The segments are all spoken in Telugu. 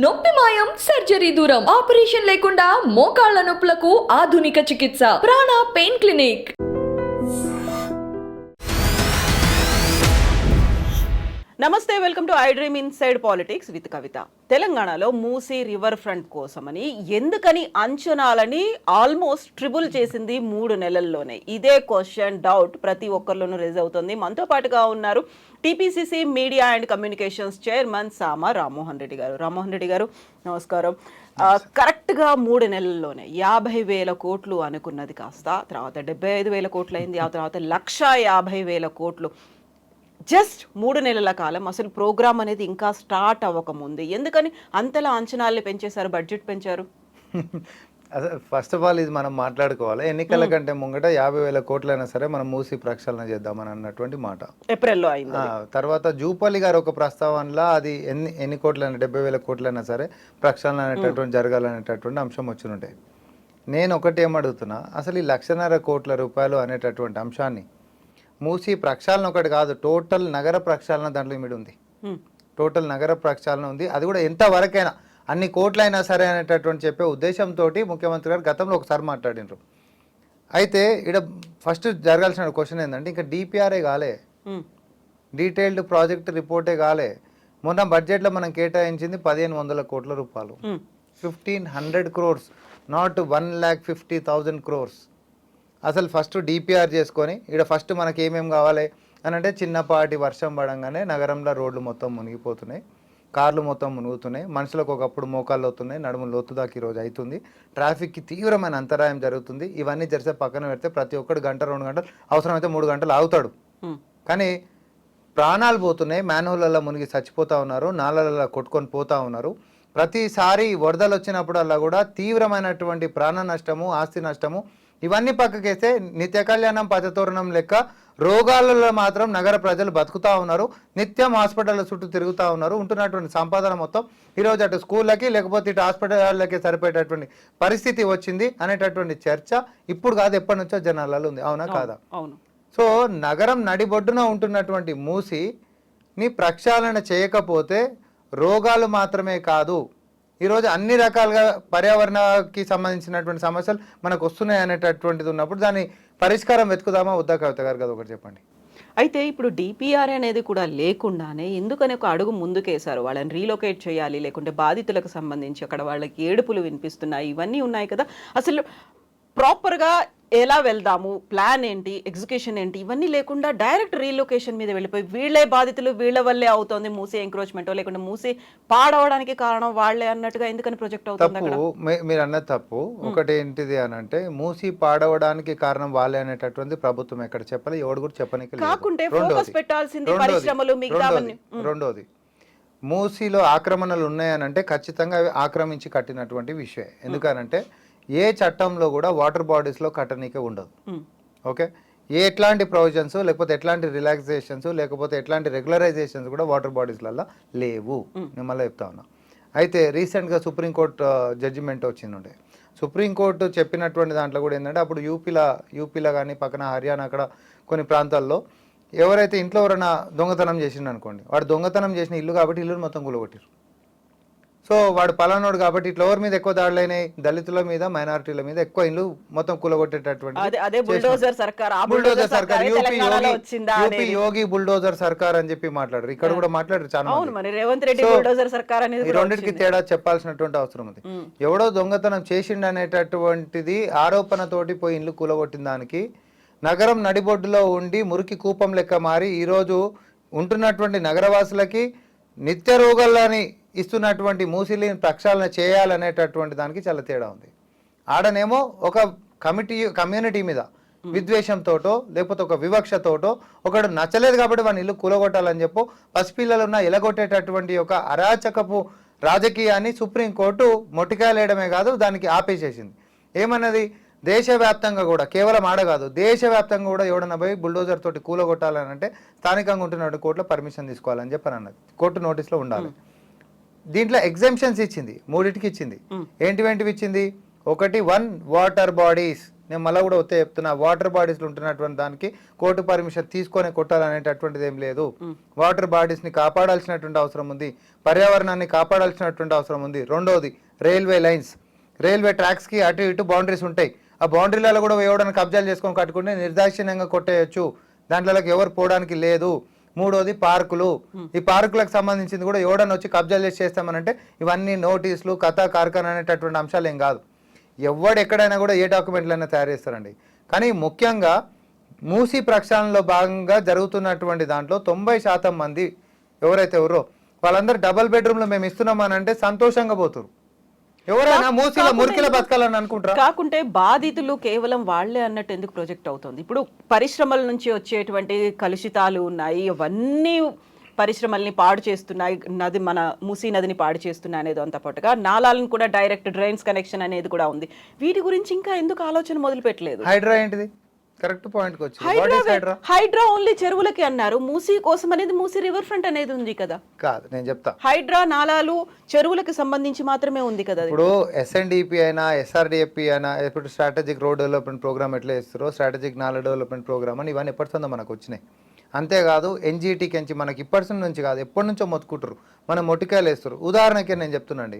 నొప్పి మాయం, సర్జరీ దూరం, ఆపరేషన్ లేకుండా మోకాళ్ల నొప్పులకు ఆధునిక చికిత్స ప్రాణ పెయిన్ క్లినిక్. నమస్తే, welcome to I dream inside politics with Kavitha. తెలంగాణలో మూసీ రివర్ ఫ్రంట్ కోసమని ఎందుకని అంచనాలని ఆల్మోస్ట్ ట్రిబుల్ చేసింది 3 నెలల్లోనే? ఇదే క్వశ్చన్, డౌట్ ప్రతి ఒక్కరిలోనూ రేజ్ అవుతుంది. మనతో పాటుగా ఉన్నారు TPCC media and communications chairman Sama Rammohan Reddy garu. Rammohan Reddy గారు, నమస్కారం. కరెక్ట్గా 3 నెలల్లోనే 50,000 కోట్లు అనుకున్నది కాస్త తర్వాత 75,000 కోట్లు అయింది. ఆ తర్వాత 1,50,000 కోట్లు. జస్ట్ 3 నెలల కాలం. అసలు ప్రోగ్రామ్ అనేది ఇంకా స్టార్ట్ అవ్వకముందు ఎందుకని అంతలా అంచనాల్ని పెంచేశారు, బడ్జెట్ పెంచారు? అసలు ఫస్ట్ ఆఫ్ ఆల్ ఇది మనం మాట్లాడుకోవాలి. ఎన్నికల కంటే ముంగట 50,000 కోట్లైనా సరే మనం మూసి ప్రక్షాళన చేద్దామని అన్నటువంటి మాట ఏప్రిల్లో అయింది. తర్వాత జూపల్లి గారు ఒక ప్రస్తావనలో అది ఎన్ని కోట్లైనా 70,000 కోట్లైనా సరే ప్రక్షాళన అనేటటువంటి జరగాలనేటటువంటి అంశం వచ్చి ఉంటాయి. నేను ఒకటి ఏమడుగుతున్నా, అసలు ఈ 1,50,000 కోట్ల రూపాయలు అనేటటువంటి అంశాన్ని మూసి ప్రక్షాళన ఒకటి కాదు, టోటల్ నగర ప్రక్షాళన దాంట్లో ఇమిడి ఉంది. టోటల్ నగర ప్రక్షాళన ఉంది. అది కూడా ఎంతవరకైనా అన్ని కోట్లైనా సరే అనేటటువంటి చెప్పే ఉద్దేశంతో ముఖ్యమంత్రి గారు గతంలో ఒకసారి మాట్లాడినారు. అయితే ఇక్కడ ఫస్ట్ జరగాల్సిన క్వశ్చన్ ఏంటంటే, ఇంకా డిపిఆర్ఏ కాలే, డీటెయిల్డ్ ప్రాజెక్ట్ రిపోర్టే కాలే. మొన్న బడ్జెట్లో మనం కేటాయించింది 1,500 కోట్ల రూపాయలు, 1,500 crores, నాట్ 1,50,000 crores. అసలు ఫస్ట్ డిపిఆర్ చేసుకొని ఇక్కడ ఫస్ట్ మనకి ఏమేమి కావాలి అని అంటే, చిన్నపాటి వర్షం పడంగానే నగరంలో రోడ్లు మొత్తం మునిగిపోతున్నాయి, కార్లు మొత్తం మునుగుతున్నాయి, మనుషులకు ఒకప్పుడు మోకాళ్ళు అవుతున్నాయి, నడుము లోతు దాకా ఈరోజు అవుతుంది, ట్రాఫిక్కి తీవ్రమైన అంతరాయం జరుగుతుంది. ఇవన్నీ జరిసే పక్కన పెడితే ప్రతి ఒక్కడు 1-2 గంటలు, అవసరమైతే 3 గంటలు ఆగుతాడు. కానీ ప్రాణాలు పోతున్నాయి, మ్యాన్హోల్లలో మునిగి చచ్చిపోతూ ఉన్నారు, నాళ్ళల్లో కొట్టుకొని పోతూ ఉన్నారు. ప్రతిసారి వరదలు వచ్చినప్పుడల్లా కూడా తీవ్రమైనటువంటి ప్రాణ నష్టము, ఆస్తి నష్టము. ఇవన్నీ పక్కకేస్తే నిత్య కళ్యాణం పచ్చతోరణం లెక్క రోగాలలో మాత్రం నగర ప్రజలు బతుకుతూ ఉన్నారు, నిత్యం హాస్పిటల్ చుట్టూ తిరుగుతూ ఉన్నారు. ఉంటున్నటువంటి సంపాదన మొత్తం ఈరోజు అటు స్కూళ్ళకి లేకపోతే ఇటు హాస్పిటళ్ళకి సరిపోయేటటువంటి పరిస్థితి వచ్చింది అనేటటువంటి చర్చ ఇప్పుడు కాదు, ఎప్పటి నుంచో జనాలలో ఉంది. అవునా కాదా? సో నగరం నడిబొడ్డున ఉంటున్నటువంటి మూసిని ప్రక్షాళన చేయకపోతే రోగాలు మాత్రమే కాదు, ఈరోజు అన్ని రకాలుగా పర్యావరణానికి సంబంధించినటువంటి సమస్యలు మనకు వస్తున్నాయి అనేటటువంటిది ఉన్నప్పుడు దాన్ని పరిష్కారం వెతుకుదామా వద్దా? కవిత గారు కదా ఒకటి చెప్పండి. అయితే ఇప్పుడు డిపిఆర్ అనేది కూడా లేకుండానే ఎందుకని ఒక అడుగు ముందుకేశారు? వాళ్ళని రీలొకేట్ చేయాలి, లేకుంటే బాధితులకు సంబంధించి అక్కడ వాళ్ళకి ఏడుపులు వినిపిస్తున్నాయి, ఇవన్నీ ఉన్నాయి కదా. అసలు ప్రాపర్గా ఎలా వెళ్దాము, ప్లాన్ ఏంటి, ఎగ్జిక్యూషన్ ఏంటి, ఇవన్నీ లేకుండా డైరెక్ట్ రీలొకేషన్ మీద వెళ్ళిపోయి వీళ్ళే బాధితులు, వీళ్ళ వల్లే అవుతుంది మూసీ ఎంక్రోచ్మెంట్, లేకుంటే మూసీ పాడవడానికి కారణం వాళ్ళే అన్నట్టుగా ఎందుకని ప్రొజెక్ట్ అవుతుంది? మీరు అన్నది తప్పు. ఒకటి ఏంటిది అని అంటే, మూసీ పాడవడానికి కారణం వాళ్ళే అనేటటువంటి ప్రభుత్వం ఎక్కడ చెప్పాలి, ఎవడు కూడా చెప్పడానికి కాకుంటే ఫోకస్ పెట్టాల్సింది పరిశ్రమలు, మిగతావన్నీ. రెండోది, మూసీలో ఆక్రమణలు ఉన్నాయనంటే ఖచ్చితంగా అవి ఆక్రమించి కట్టినటువంటి విషయం. ఎందుకనంటే ఏ చట్టంలో కూడా వాటర్ బాడీస్లో కట్టనీకే ఉండదు. ఓకే, ఎట్లాంటి ప్రొవిజన్స్ లేకపోతే ఎట్లాంటి రిలాక్సేషన్స్ లేకపోతే ఎట్లాంటి రెగ్యులరైజేషన్స్ కూడా వాటర్ బాడీస్లలో లేవు. నేను మళ్ళీ చెప్తా ఉన్నా. అయితే రీసెంట్గా సుప్రీంకోర్టు జడ్జిమెంట్ వచ్చింది. సుప్రీంకోర్టు చెప్పినటువంటి దాంట్లో కూడా ఏంటంటే, అప్పుడు యూపీలో కానీ పక్కన హర్యానా అక్కడ కొన్ని ప్రాంతాల్లో ఎవరైతే ఇంట్లో ఎవరైనా దొంగతనం చేసిండు అనుకోండి, వాడు దొంగతనం చేసిన ఇల్లు కాబట్టి ఇల్లుని మొత్తం కూలగొట్టారు. సో వాడు పలానోడు కాబట్టి ఇట్లా ఎవరి మీద ఎక్కువ దాడులైనాయి, దళితుల మీద, మైనారిటీల మీద ఎక్కువ ఇల్లు మొత్తం కూలగొట్టేటటువంటి యూపీ యోగి బుల్డోజర్ సర్కార్ అని చెప్పి మాట్లాడారు. ఇక్కడ కూడా మాట్లాడారు చాలా. ఈ రెండింటికి తేడా చెప్పాల్సినటువంటి అవసరం ఉంది. ఎవడో దొంగతనం చేసిండు అనేటటువంటిది ఆరోపణతోటి పోయి ఇల్లు కూలగొట్టిన దానికి నగరం నడిబొడ్డులో ఉండి మురికి కూపం లెక్క మారి ఈరోజు ఉంటున్నటువంటి నగరవాసులకి నిత్య రోగాలని ఇస్తున్నటువంటి మూసిలిని ప్రక్షాళన చేయాలనేటటువంటి దానికి చాలా తేడా ఉంది. ఆడనేమో ఒక కమ్యూనిటీ మీద విద్వేషంతోటో లేకపోతే ఒక వివక్షతోటో ఒకడు నచ్చలేదు కాబట్టి వాడిని ఇల్లు కూలగొట్టాలని చెప్పో పసిపిల్లలున్న ఎలగొట్టేటటువంటి ఒక అరాచకపు రాజకీయాన్ని సుప్రీంకోర్టు మొట్టికాయలేయడమే కాదు, దానికి ఆపేసేసింది. ఏమన్నది, దేశవ్యాప్తంగా కూడా, కేవలం ఆడ కాదు, దేశవ్యాప్తంగా కూడా ఎవడన్నా పోయి బుల్డోజర్ తోటి కూలగొట్టాలని అంటే స్థానికంగా ఉంటున్న కోర్టులో పర్మిషన్ తీసుకోవాలని చెప్పని అన్నది. కోర్టు నోటీస్లో ఉండాలి. దీంట్లో ఎగ్జామ్షన్స్ ఇచ్చింది, 3టికి ఇచ్చింది. ఏంటివి ఇచ్చింది? ఒకటి, 1 వాటర్ బాడీస్, నేను మళ్ళీ కూడా వస్తే చెప్తున్నా, వాటర్ బాడీస్లో ఉంటున్నటువంటి దానికి కోర్టు పర్మిషన్ తీసుకొని కొట్టాలనేటటువంటిది ఏం లేదు. వాటర్ బాడీస్ని కాపాడాల్సినటువంటి అవసరం ఉంది, పర్యావరణాన్ని కాపాడాల్సినటువంటి అవసరం ఉంది. రెండోది రైల్వే లైన్స్, రైల్వే ట్రాక్స్కి అటు ఇటు బౌండరీస్ ఉంటాయి. ఆ బౌండరీలలో కూడా ఎవడన్నా కబ్జాలు చేసుకొని కట్టుకుంటే నిర్దాక్షిణ్యంగా కొట్టేయచ్చు, దాంట్లోకి ఎవరు పోవడానికి లేదు. మూడోది పార్కులు, ఈ పార్కులకు సంబంధించింది కూడా ఎవడన్నా వచ్చి కబ్జాలు చేసి చేస్తామనంటే ఇవన్నీ నోటీసులు కథా కార్ఖానా అనేటటువంటి అంశాలు ఏం కాదు. ఎవడు ఎక్కడైనా కూడా ఏ డాక్యుమెంట్లైనా తయారు చేస్తారండి. కానీ ముఖ్యంగా మూసీ ప్రక్షాళనలో భాగంగా జరుగుతున్నటువంటి దాంట్లో 90% మంది ఎవరైతే ఎవరో వాళ్ళందరూ డబుల్ బెడ్రూమ్లో మేము ఇస్తున్నామని అంటే సంతోషంగా పోతారు. ఎవరైనా మూసీలో మురికిలో బతకాలని అనుకుంటారా? కాకుంటే బాధితులు కేవలం వాళ్లే అన్నట్టు ఎందుకు ప్రొజెక్ట్ అవుతుంది? ఇప్పుడు పరిశ్రమల నుంచి వచ్చేటువంటి కలుషితాలు ఉన్నాయి, ఇవన్నీ పరిశ్రమల్ని పాడు చేస్తున్నాయి, నది మన మూసీ నదిని పాడు చేస్తున్నాయి అనేది అంత పాటుగా నాలాలను కూడా డైరెక్ట్ డ్రైన్స్ కనెక్షన్ అనేది కూడా ఉంది. వీటి గురించి ఇంకా ఎందుకు ఆలోచన మొదలు పెట్టలేదు? హైడ్రా ఏంటిది? కరెక్ట్ పాయింట్ కి వచ్చి హైడ్రా ఓన్లీ చెరువులకి అన్నారు, మూసీ కోసం అనేది మూసీ రివర్ ఫ్రంట్ అనేది ఉంది కదా. కాదు, నేను చెప్తా. హైడ్రా నాలాలు చెరువులకు సంబంధించి మాత్రమే ఉంది కదా. ఇప్పుడు ఎస్ఎన్డిపి అయినా ఎస్ఆర్డిఎఫ్పి అయినా ఇప్పుడు స్ట్రాటజిక్ రోడ్ డెవలప్మెంట్ ప్రోగ్రామ్ ఎట్లా ఇస్తారో స్ట్రాటజిక్ నాలా డెవలప్మెంట్ ప్రోగ్రామ్ అని ఇవన్నీ ఎప్పటిసందో మనకు వచ్చినాయి. అంతేకాదు ఎన్జిటికి నుంచి మనకి ఇప్పటి నుంచి కాదు ఎప్పటి నుంచో మొత్తుకుంటారు, మనం మొట్టికాయలు వేస్తారు. ఉదాహరణకి నేను చెప్తున్నాండి,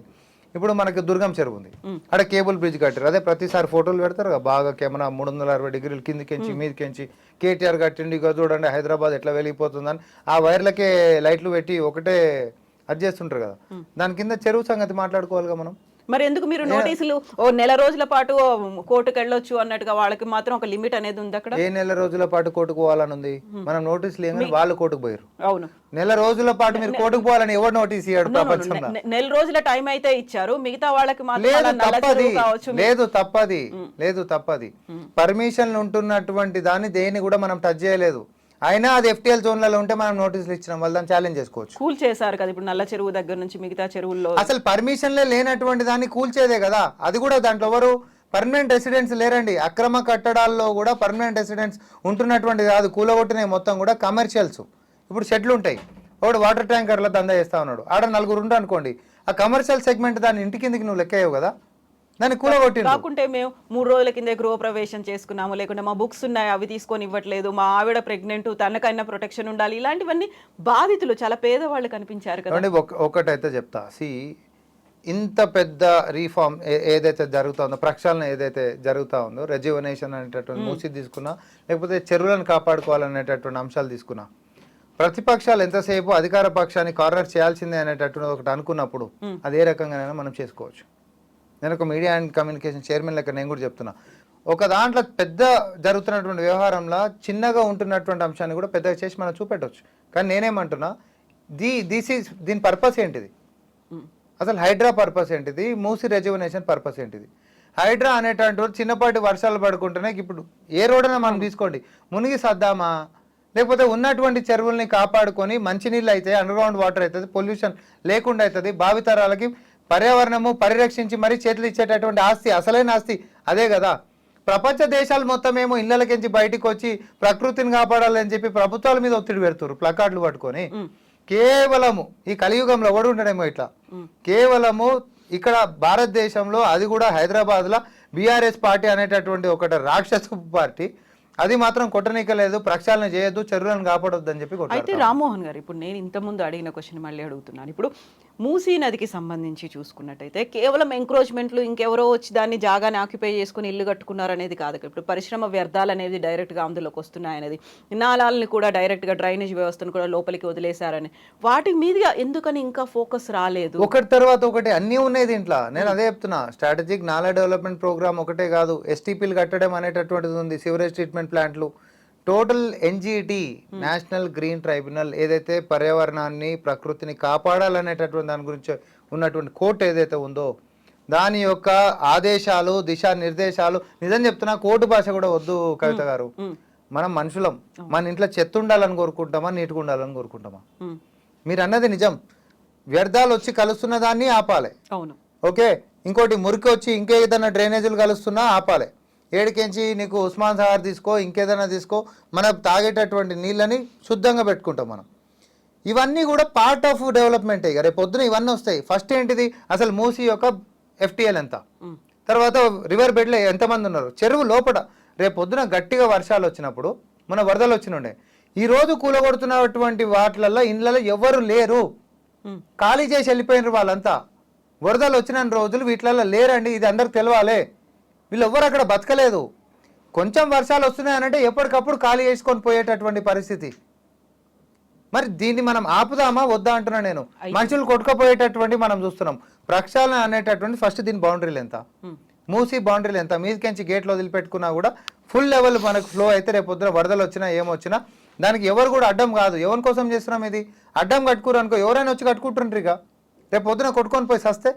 ఇప్పుడు మనకి దుర్గం చెరువు ఉంది, అక్కడ కేబుల్ బ్రిడ్జ్ కట్టారు. అదే ప్రతిసారి ఫోటోలు పెడతారు కదా, బాగా కెమెరా 360 డిగ్రీలు కిందికెంచి మీదకెంచి కేటీఆర్ కట్టిండి ఇక చూడండి హైదరాబాద్ ఎట్లా వెళ్ళిపోతుందని ఆ వైర్లకే లైట్లు పెట్టి ఒకటే అది చేస్తుంటారు కదా. దాని కింద చెరువు సంగతి మాట్లాడుకోవాలిగా మనం. మరి ఎందుకు మీరు నోటీసులు ఓ నెల రోజుల పాటు కోర్టుకు వెళ్ళొచ్చు అన్నట్టుగా వాళ్ళకి మాత్రం ఒక లిమిట్ అనేది ఉంది అక్కడ? ఏ నెల రోజుల పాటు కోర్టుకు పోవాలని ఉంది? మనం నోటీసులు ఏమని వాళ్ళు కోర్టుకు పోయారు. అవును, నెల రోజుల పాటు మీరు కోర్టుకు పోవాలని ఎవరు నోటీస్ ఇయ్యాడు ప్రపంచంలో? నెల రోజుల టైం అయితే ఇచ్చారు, మిగతా వాళ్ళకి లేదు తప్పది. పర్మిషన్లు ఉంటున్నటువంటి దాన్ని దేన్ని కూడా మనం టచ్ చేయలేదు. అయినా అది ఎఫ్టీఎల్ జోన్లలో ఉంటే మనం నోటీసులు ఇచ్చినాం, వాళ్ళు దాన్ని ఛాలెంజ్ చేసుకోవచ్చు. కూల్ చేశారు కదా ఇప్పుడు నల్ల చెరువు దగ్గర నుంచి మిగతా చెరువుల్లో. అసలు పర్మిషన్లే లేనటువంటి దాన్ని కూల్చేదే కదా. అది కూడా దాంట్లో ఎవరు పర్మనెంట్ రెసిడెంట్స్ లేరండి. అక్రమ కట్టడాల్లో కూడా పర్మనెంట్ రెసిడెంట్స్ ఉంటున్నటువంటి కాదు, కూలగొట్టినవి మొత్తం కూడా కమర్షియల్స్. ఇప్పుడు షెడ్లు ఉంటాయి, ఒకడు వాటర్ ట్యాంకర్ల దందా చేస్తా ఉన్నాడు, ఆడ 4 ఉంటారు అనుకోండి, ఆ కమర్షియల్ సెగ్మెంట్ దాన్ని ఇంటి కిందకి నువ్వు లెక్కయ్యవు కదా, దాన్ని కూలగొట్టి. కాకుంటే మేము 3 రోజుల కింద గృహప్రవేశం చేసుకున్నాము, లేకుంటే మా బుక్స్ ఉన్నాయి అవి తీసుకొని ఇవ్వట్లేదు, మా ఆవిడ ప్రెగ్నెంట్ తనకైనా ప్రొటెక్షన్ ఉండాలి, ఇలాంటివన్నీ బాధితులు చాలా పేదవాళ్ళు కనిపించారు కదా. ఒకటైతే చెప్తా, ఇంత పెద్ద రీఫార్మ్ ఏదైతే జరుగుతుందో, ప్రక్షాళన ఏదైతే జరుగుతూ ఉందో, రెజ్యువనేషన్ అనేటటువంటి మూసి తీసుకున్నా, లేకపోతే చెరువులను కాపాడుకోవాలనేటటువంటి అంశాలు తీసుకున్నా, ప్రతిపక్షాలు ఎంతసేపు అధికార పక్షాన్ని కార్నర్ చేయాల్సిందే అనేటటువంటి ఒకటి అనుకున్నప్పుడు అది ఏ రకంగానైనా మనం చేసుకోవచ్చు. నేను ఒక మీడియా అండ్ కమ్యూనికేషన్ చైర్మన్ లెక్క నేను కూడా చెప్తున్నా, ఒక దాంట్లో పెద్ద జరుగుతున్నటువంటి వ్యవహారంలో చిన్నగా ఉంటున్నటువంటి అంశాన్ని కూడా పెద్దగా చేసి మనం చూపెట్టవచ్చు. కానీ నేనేమంటున్నా, దీని పర్పస్ ఏంటిది? అసలు హైడ్రా పర్పస్ ఏంటిది? మూసీ రెజ్యువనేషన్ పర్పస్ ఏంటిది? హైడ్రా అనేటటువంటి చిన్నపాటి వర్షాలు పడుకుంటేనే ఇప్పుడు ఏ రోడ్డున మనం తీసుకోండి మునిగి సద్దామా, లేకపోతే ఉన్నటువంటి చెరువుల్ని కాపాడుకొని మంచినీళ్ళు అయితే అండర్గ్రౌండ్ వాటర్ అవుతుంది, పొల్యూషన్ లేకుండా అవుతుంది, భావితరాలకి పర్యావరణము పరిరక్షించి మరీ చేతులు ఇచ్చేటటువంటి ఆస్తి, అసలైన ఆస్తి అదే కదా. ప్రపంచ దేశాలు మొత్తం ఏమో ఇళ్ళకించి బయటకు వచ్చి ప్రకృతిని కాపాడాలని చెప్పి ప్రభుత్వాల మీద ఒత్తిడి పెడుతున్నారు ప్లకార్డులు పట్టుకొని. కేవలము ఈ కలియుగంలో ఎవడు ఉండడేమో ఇట్లా, కేవలము ఇక్కడ భారతదేశంలో అది కూడా హైదరాబాద్లో బీఆర్ఎస్ పార్టీ అనేటటువంటి ఒకటి రాక్షస పార్టీ, అది మాత్రం కొట్టనీకలేదు, ప్రక్షాళన చేయొద్దు, చెరువులను కాపాడొద్దు అని చెప్పి. అయితే రామ్మోహన్ గారు, ఇప్పుడు నేను ఇంతకుముందు అడిగిన క్వశ్చన్ మళ్ళీ అడుగుతున్నాను. ఇప్పుడు మూసీ నదికి సంబంధించి చూసుకున్నట్టయితే కేవలం ఎంక్రోచ్మెంట్లు, ఇంకెవరో వచ్చి దాన్ని జాగాని ఆక్యుపై చేసుకుని ఇల్లు కట్టుకున్నారు అనేది కాదు. ఇప్పుడు పరిశ్రమ వ్యర్థాలు అనేది డైరెక్ట్గా అందులోకి వస్తున్నాయనేది, నాలాలని కూడా డైరెక్ట్గా డ్రైనేజ్ వ్యవస్థను కూడా లోపలికి వదిలేశారని, వాటి మీద ఎందుకని ఇంకా ఫోకస్ రాలేదు? ఒకటి తర్వాత ఒకటి అన్నీ ఉన్నాయి దీంట్లో. నేను అదే చెప్తున్నా, స్ట్రాటజిక్ నాలా డెవలప్మెంట్ ప్రోగ్రామ్ ఒకటే కాదు, ఎస్టీపీలు కట్టడం అనేటటువంటిది ఉంది, సివరేజ్ ట్రీట్మెంట్ ప్లాంట్లు, total NGT national green tribunal ఏదైతే పర్యావరణాన్ని ప్రకృతిని కాపాడాలనేటటువంటి దాని గురించి ఉన్నటువంటి కోర్టు ఏదైతే ఉందో దాని యొక్క ఆదేశాలు దిశానిర్దేశాలు, నిజం చెప్తున్నా కోర్టు భాష కూడా వద్దు కవిత గారు. మనం మనుషులం, మన ఇంట్లో చెత్త ఉండాలని కోరుకుంటామా, నీట్గా ఉండాలని కోరుకుంటామా? మీరు అన్నది నిజం, వ్యర్థాలు వచ్చి కలుస్తున్న దాన్ని ఆపాలి. అవును, ఓకే. ఇంకోటి మురికి వచ్చి ఇంకేదైనా డ్రైనేజీలు కలుస్తున్నా ఆపాలి. ఏడికెంచి నీకు ఉస్మాన్ సాగర్ తీసుకో, ఇంకేదైనా తీసుకో, మనం తాగేటటువంటి నీళ్ళని శుద్ధంగా పెట్టుకుంటాం మనం. ఇవన్నీ కూడా పార్ట్ ఆఫ్ డెవలప్మెంటే. రేపు పొద్దున ఇవన్నీ వస్తాయి. ఫస్ట్ ఏంటిది, అసలు మూసీ యొక్క ఎఫ్టీఎల్ ఎంత, తర్వాత రివర్ బెడ్లో ఎంతమంది ఉన్నారు, చెరువు లోపల రేపు పొద్దున గట్టిగా వర్షాలు వచ్చినప్పుడు మన వరదలు వచ్చినుండే, ఈ రోజు కూలగొడుతున్నటువంటి వాటిలలో ఇండ్లలో ఎవరు లేరు, ఖాళీ చేసి వెళ్ళిపోయినారు వాళ్ళంతా. వరదలు వచ్చిన రోజులు వీటిలలో లేరండి, ఇది అందరికి తెలవాలి. వీళ్ళు ఎవ్వరు అక్కడ బతకలేదు. కొంచెం వర్షాలు వస్తున్నాయనంటే ఎప్పటికప్పుడు ఖాళీ చేసుకొని పోయేటటువంటి పరిస్థితి. మరి దీన్ని మనం ఆపుదామా వద్దా అంటున్నా నేను. మనుషులు కొట్టుకుపోయేటటువంటి మనం చూస్తున్నాం. ప్రక్షాళన అనేటటువంటి ఫస్ట్ దీని బౌండరీలు ఎంత, మూసి బౌండరీలు ఎంత, మీదికెంచి గేట్లు వదిలిపెట్టుకున్నా కూడా ఫుల్ లెవెల్ మనకు ఫ్లో అయితే రేపు పొద్దున వరదలు వచ్చినా ఏమొచ్చినా దానికి ఎవరు కూడా అడ్డం కాదు. ఎవరి కోసం చేస్తున్నాం ఇది, అడ్డం కట్టుకురు అనుకో ఎవరైనా వచ్చి కట్టుకుంటుండ్రు. ఇక రేపు పొద్దున కొట్టుకొని పోయి సస్తే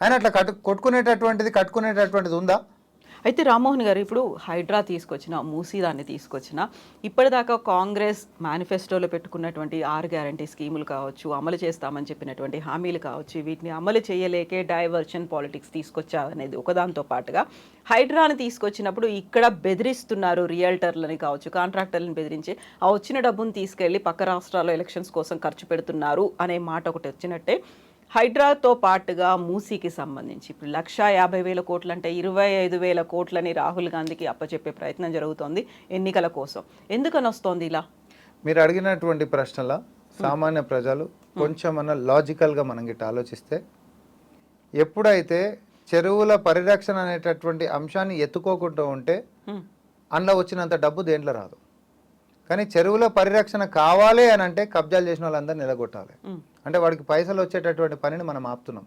ఆయన అట్లా కట్టుకునేటటువంటిది ఉందా? అయితే రామ్మోహన్ గారు, ఇప్పుడు హైడ్రా తీసుకొచ్చిన, మూసీ దాన్ని తీసుకొచ్చిన, ఇప్పటిదాకా కాంగ్రెస్ మేనిఫెస్టోలో పెట్టుకున్నటువంటి 6 గ్యారంటీ స్కీములు కావచ్చు, అమలు చేస్తామని చెప్పినటువంటి హామీలు కావచ్చు, వీటిని అమలు చేయలేకే డైవర్షన్ పాలిటిక్స్ తీసుకొచ్చారనేది ఒకదాంతో పాటుగా హైడ్రాని తీసుకొచ్చినప్పుడు ఇక్కడ బెదిరిస్తున్నారు, రియల్టర్లని కావచ్చు, కాంట్రాక్టర్లను బెదిరించి ఆ వచ్చిన డబ్బును తీసుకెళ్లి పక్క రాష్ట్రాల్లో ఎలక్షన్స్ కోసం ఖర్చు పెడుతున్నారు అనే మాట ఒకటి వచ్చినట్టే, హైడ్రాతో పాటుగా మూసీకి సంబంధించి ఇప్పుడు 1,50,000 కోట్లు అంటే 25,000 కోట్లని రాహుల్ గాంధీకి అప్పచెప్పే ప్రయత్నం జరుగుతోంది ఎన్నికల కోసం. ఎందుకని వస్తోంది ఇలా? మీరు అడిగినటువంటి ప్రశ్నల సామాన్య ప్రజలు కొంచెమన్నా లాజికల్గా మనం గిట్ట ఆలోచిస్తే, ఎప్పుడైతే చెరువుల పరిరక్షణ అనేటటువంటి అంశాన్ని ఎత్తుకోకుండా ఉంటే అందులో వచ్చినంత డబ్బు దేంట్లో రాదు. కానీ చెరువుల పరిరక్షణ కావాలి అని అంటే కబ్జాలు చేసిన వాళ్ళందరూ నిలగొట్టాలి. అంటే వాడికి పైసలు వచ్చేటటువంటి పనిని మనం ఆపుతున్నాం.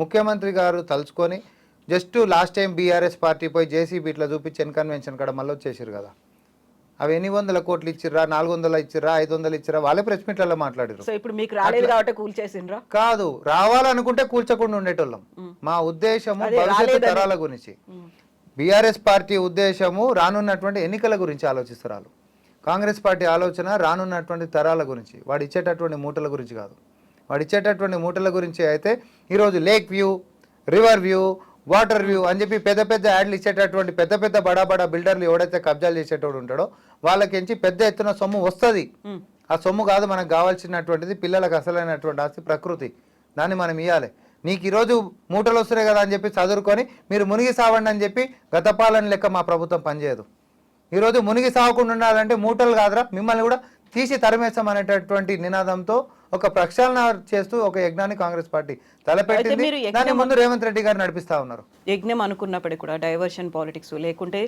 ముఖ్యమంత్రి గారు తలుచుకొని just last time BRS party పోయి జేసీబీ ఇట్లా చూపించి కన్వెన్షన్ కాడ మళ్ళీ వచ్చేసారు కదా. అవి ఎన్ని వందల కోట్లు ఇచ్చిర్రా, 400 ఇచ్చిర్రా, 500 ఇచ్చిర్రా, వాళ్ళే ప్రెస్ మీట్లలో మాట్లాడారు. సో ఇప్పుడు మీకు రాలేదు కాబట్టి కూల్చేసిండ్రా? కాదు, రావాలనుకుంటే కూల్చకుండా ఉండేటోళ్ళం. మా ఉద్దేశము భవిష్యత్తు తరాల గురించి. బీఆర్ఎస్ పార్టీ ఉద్దేశము రానున్నటువంటి ఎన్నికల గురించి ఆలోచిస్తారు. కాంగ్రెస్ పార్టీ ఆలోచన రానున్నటువంటి తరాల గురించి, వాడు ఇచ్చేటటువంటి మూటల గురించి కాదు. వాడు ఇచ్చేటటువంటి మూటల గురించి అయితే ఈరోజు lake view, river view, water view అని చెప్పి పెద్ద పెద్ద యాడ్లు ఇచ్చేటటువంటి పెద్ద పెద్ద బడా బడా బిల్డర్లు ఎవడైతే కబ్జాలు చేసేటోడు ఉంటాడో వాళ్ళకించి పెద్ద ఎత్తున సొమ్ము వస్తుంది. ఆ సొమ్ము కాదు మనకు కావాల్సినటువంటిది, పిల్లలకు అసలైనటువంటి ఆస్తి ప్రకృతి, దాన్ని మనం ఇవ్వాలి. నీకు ఈరోజు మూటలు వస్తున్నాయి కదా అని చెప్పి చదువుకొని మీరు మునిగి సావండి అని చెప్పి గత పాలన లెక్క మా ప్రభుత్వం పనిచేయదు. ఈరోజు మునిగి సాగకుండా ఉండాలంటే మూటలు కాదురా మిమ్మల్ని కూడా తీసి తరిమేస్తాం అనేటటువంటి నినాదంతో ఒక ప్రక్షాళన చేస్తూ ఒక యజ్ఞాన్ని కాంగ్రెస్ పార్టీ తలపెట్టింది. దాని ముందు రేవంత్ రెడ్డి గారు నడిపిస్తా ఉన్నారు. యజ్ఞం అనుకున్నప్పటికీ కూడా డైవర్షన్ పాలిటిక్స్ లేకుంటే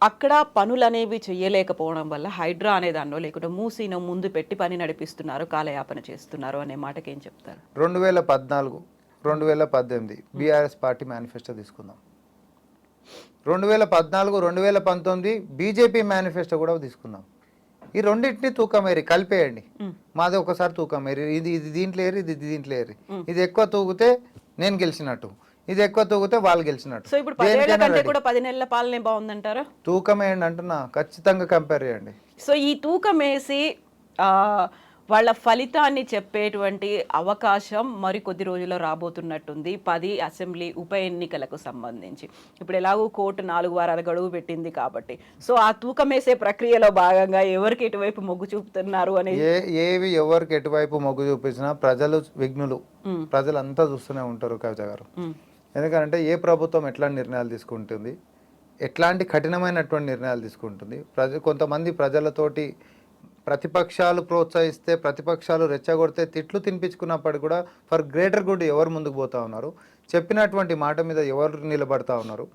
అక్కడ పనులు అనేవి చేయలేకపోవడం వల్ల హైడ్రా అనే దానిలో లేకుంటే మూసీను ముందు పెట్టి పని నడిపిస్తున్నారు, కాలయాపన చేస్తున్నారు అనే మాటకి ఏం చెప్తారు? 2014, 2018 బీఆర్ఎస్ పార్టీ మేనిఫెస్టో తీసుకుందాం. 2014, 2019 బీజేపీ మేనిఫెస్టో కూడా తీసుకుందాం. ఈ రెండింటిని తూకమేరి కలిపేయండి. మాది ఒకసారి తూకమేరి, ఇది దీంట్లో ఏరి, ఇది దీంట్లో ఏరి. ఇది ఎక్కువ తూగితే నేను గెలిచినట్టు, ఇది ఎక్కువ తూగితే వాళ్ళు గెలిచినట్టు. సో ఇప్పుడు 10 ఏళ్ల కంటే కూడా 10 నెలల పాలనే బాగుందంటారా? తూకమేయండి అంటున్నా, ఖచ్చితంగా కంపేర్ చేయండి. సో ఈ తూకమేసి వాళ్ళ ఫలితాన్ని చెప్పేటువంటి అవకాశం మరి కొద్ది రోజుల్లో రాబోతున్నట్టుంది 10 అసెంబ్లీ ఉప ఎన్నికలకు సంబంధించి. ఇప్పుడు ఎలాగో కోర్టు 4 వారాల గడువు పెట్టింది కాబట్టి, సో ఆ తూకమేసే ప్రక్రియలో భాగంగా ఎవరికి ఎటువైపు మొగ్గు చూపుతున్నారు అని, ఏవి ఎవరికి ఎటువైపు మొగ్గు చూపించినా ప్రజలు విఘ్నులు, ప్రజలు అంతా చూస్తూనే ఉంటారు కవిత గారు. ఎందుకంటే ఏ ప్రభుత్వం ఎట్లాంటి నిర్ణయాలు తీసుకుంటుంది, ఎట్లాంటి కఠినమైనటువంటి నిర్ణయాలు తీసుకుంటుంది. కొంతమంది ప్రజలతోటి ప్రతిపక్షాలు ప్రోత్సహిస్తే, ప్రతిపక్షాలు రెచ్చగొడితే, తిట్లు తినిపించుకున్నప్పటికీ కూడా ఫర్ గ్రేటర్ గుడ్ ఎవరు ముందుకు పోతా ఉన్నారు, చెప్పినటువంటి మాట మీద ఎవరు నిలబడతా ఉన్నారు,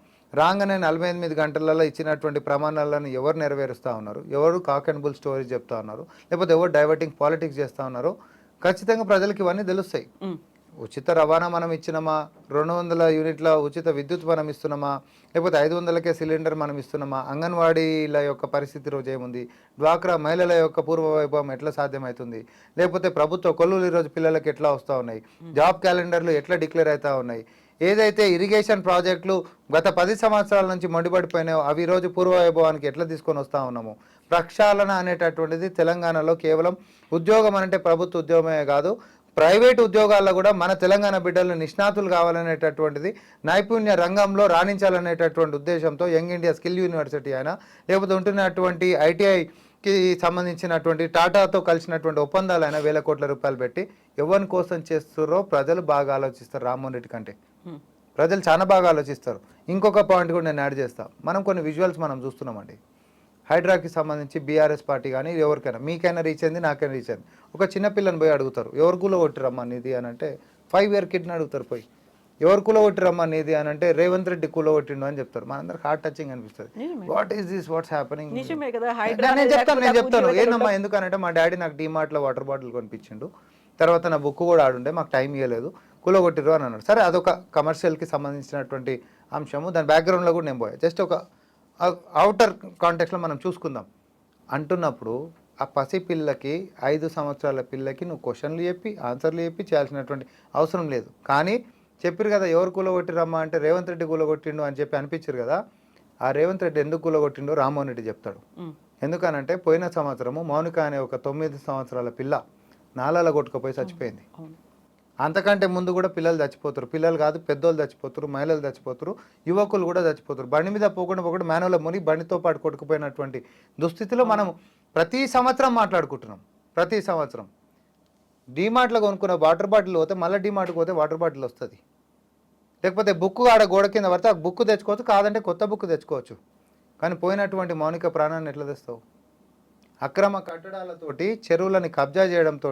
రాగానే 48 గంటలలో ఇచ్చినటువంటి ప్రమాణాలను ఎవరు నెరవేరుస్తూ ఉన్నారు, ఎవరు కాక్ అండ్ బుల్ స్టోరీ చెప్తా ఉన్నారు, లేకపోతే ఎవరు డైవర్టింగ్ పాలిటిక్స్ చేస్తూ ఉన్నారు, ఖచ్చితంగా ప్రజలకు ఇవన్నీ తెలుస్తాయి. ఉచిత రవాణా మనం ఇచ్చినామా, 200 యూనిట్ల ఉచిత విద్యుత్ మనం ఇస్తున్నామా, లేకపోతే 500కే సిలిండర్ మనం ఇస్తున్నామా, అంగన్వాడీల యొక్క పరిస్థితి రోజు ఏముంది, డ్వాక్రా మహిళల యొక్క పూర్వ వైభవం ఎట్లా సాధ్యమవుతుంది, లేకపోతే ప్రభుత్వ కొలువులు ఈరోజు పిల్లలకి ఎట్లా వస్తూ ఉన్నాయి, జాబ్ క్యాలెండర్లు ఎట్లా డిక్లేర్ అవుతూ ఉన్నాయి, ఏదైతే ఇరిగేషన్ ప్రాజెక్టులు గత 10 సంవత్సరాల నుంచి మొండిపడిపోయినాయో అవి ఈరోజు పూర్వ వైభవానికి ఎట్లా తీసుకొని వస్తూ ఉన్నాము. ప్రక్షాళన అనేటటువంటిది తెలంగాణలో కేవలం ఉద్యోగం అంటే ప్రభుత్వ ఉద్యోగమే కాదు, ప్రైవేట్ ఉద్యోగాల్లో కూడా మన తెలంగాణ బిడ్డలు నిష్ణాతులు కావాలనేటటువంటిది, నైపుణ్య రంగంలో రాణించాలనేటటువంటి ఉద్దేశంతో యంగ్ ఇండియా స్కిల్ యూనివర్సిటీ అయినా, లేకపోతే ఉంటున్నటువంటి ఐటీఐకి సంబంధించినటువంటి టాటాతో కలిసినటువంటి ఒప్పందాలైనా 1000 కోట్ల రూపాయలు పెట్టి ఎవరి కోసం చేస్తారో ప్రజలు బాగా ఆలోచిస్తారు రామ్మోహన్ రెడ్డి కంటే. ప్రజలు చాలా బాగా ఆలోచిస్తారు. ఇంకొక పాయింట్ కూడా నేను యాడ్ చేస్తా. మనం కొన్ని విజువల్స్ మనం చూస్తున్నామండి. హైడ్రాకి సంబంధించి బీఆర్ఎస్ పార్టీ కానీ ఎవరికైనా మీకైనా రీచ్ అయింది, నాకైనా రీచ్ అయింది. ఒక చిన్న పిల్లని పోయి అడుగుతారు, ఎవరు కూల కొట్టిరమ్మా నీది అని అంటే 5 year కిడ్ని అడుగుతారు పోయి. ఎవరు కూల కొట్టిరమ్మా నీది అని అంటే రేవంత్ రెడ్డి కూల కొట్టిండు అని చెప్తారు. మనందరికి హార్ట్ టచింగ్ అనిపిస్తుంది. What is this, what's happening? నిజమే కదా. హైడ్రా నేను చెప్తాను ఏందమ్మా ఎందుకనంటే మా డాడీ నాకు డీమార్ట్లో వాటర్ బాటిల్ కొనిపించిండు, తర్వాత నా బుక్ కూడా ఆడుండే, మాకు టైం ఇవ్వలేదు, కూలగొట్టిరు అని అన్నాడు. సరే అదొక కమర్షియల్కి సంబంధించినటువంటి అంశము, దాని బ్యాక్గ్రౌండ్లో కూడా నేను పోయా. జస్ట్ ఒక అవుటర్ కాంటెక్స్లో మనం చూసుకుందాం అంటున్నప్పుడు ఆ పసి పిల్లకి 5 సంవత్సరాల పిల్లకి నువ్వు క్వశ్చన్లు చెప్పి ఆన్సర్లు చెప్పి చేయాల్సినటువంటి అవసరం లేదు. కానీ చెప్పారు కదా ఎవరు కూలగొట్టిరమ్మా అంటే రేవంత్ రెడ్డి కూలగొట్టిండు అని చెప్పి అనిపించారు కదా. ఆ రేవంత్ రెడ్డి ఎందుకు కూలగొట్టిండో రామ్మోహన్ రెడ్డి చెప్తాడు. ఎందుకనంటే పోయిన సంవత్సరము మౌనిక అనే ఒక 9 సంవత్సరాల పిల్ల నాలాల కొట్టుకుపోయి చచ్చిపోయింది. అంతకంటే ముందు కూడా పిల్లలు చచ్చిపోతారు, పిల్లలు కాదు పెద్దోళ్ళు చచ్చిపోతారు, మహిళలు చచ్చిపోతారు, యువకులు కూడా చచ్చిపోతారు. బండి మీద పోకుండా మానవుల ముని బండితో పాటు కొట్టుకుపోయినటువంటి దుస్థితిలో మనం ప్రతి సంవత్సరం మాట్లాడుకుంటున్నాం. ప్రతి సంవత్సరం డీమార్ట్లో కొనుక్కున్న వాటర్ బాటిల్ పోతే మళ్ళీ డీమార్ట్కి పోతే వాటర్ బాటిల్ వస్తుంది. లేకపోతే బుక్ ఆడ గోడ కింద పడితే ఆ బుక్ తెచ్చుకోవచ్చు, కాదంటే కొత్త బుక్ తెచ్చుకోవచ్చు. కానీ పోయినటువంటి మౌనిక ప్రాణాన్ని ఎట్లా తెస్తావు? అక్రమ కట్టడాలతోటి చెరువులని కబ్జా చేయడంతో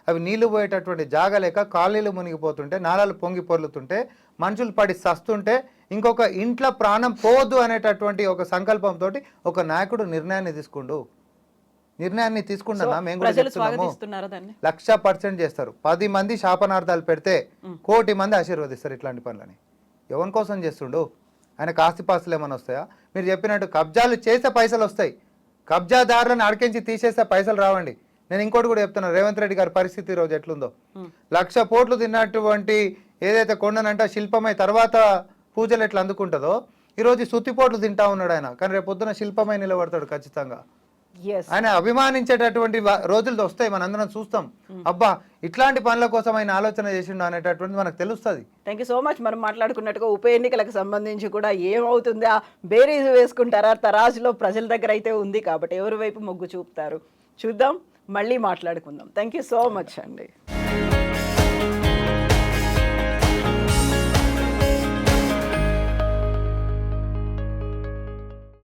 అవి నీళ్లు పోయేటటువంటి జాగా లేక కాలనీలు మునిగిపోతుంటే, నాలాలు పొంగి పొర్లుతుంటే, మనుషులు పడి సస్తుంటే, ఇంకొక ఇంట్లో ప్రాణం పోవద్దు అనేటటువంటి ఒక సంకల్పంతో ఒక నాయకుడు నిర్ణయాన్ని తీసుకున్నా మేము కూడా చెప్తున్నాము. 100% చేస్తారు. 10 మంది శాపనార్థాలు పెడితే 1 కోటి మంది ఆశీర్వదిస్తారు ఇట్లాంటి పనులని. ఎవరి కోసం చేస్తుండు? ఆయనకు ఆస్తిపాస్తులు ఏమైనా వస్తాయా? మీరు చెప్పినట్టు కబ్జాలు చేసే పైసలు వస్తాయి, కబ్జాదారులను అడికించి తీసేస్తే పైసలు రావండి. నేను ఇంకోటి కూడా చెప్తున్నాను, రేవంత్ రెడ్డి గారి పరిస్థితి ఈరోజు ఎట్లుందో. 1,00,000 కోట్లు తిన్నటువంటి ఏదైతే కొండనంట శిల్పమై తర్వాత పూజలు ఎట్లా అందుకుంటుందో ఈరోజు సుత్తిపోట్లు తింటా ఉన్నాడు ఆయన. కానీ రేపు పొద్దున శిల్పమై నిలబడతాడు ఖచ్చితంగా. ఆయన అభిమానించేటటువంటి రోజులు వస్తాయి, మనందరం చూస్తాం. అబ్బా ఇట్లాంటి పనుల కోసం ఆయన ఆలోచన చేసిండు అనేటటువంటి మనకు తెలుస్తుంది. Thank you so much. మనం మాట్లాడుకున్నట్టుగా ఉప ఎన్నికలకు సంబంధించి కూడా ఏమవుతుందా బేరీజు వేసుకుంటారా, తరాజులో ప్రజల దగ్గర అయితే ఉంది కాబట్టి ఎవరి వైపు మొగ్గు చూపుతారు చూద్దాం, మళ్ళీ మాట్లాడుకుందాం. థ్యాంక్ యూ సో మచ్ అండి.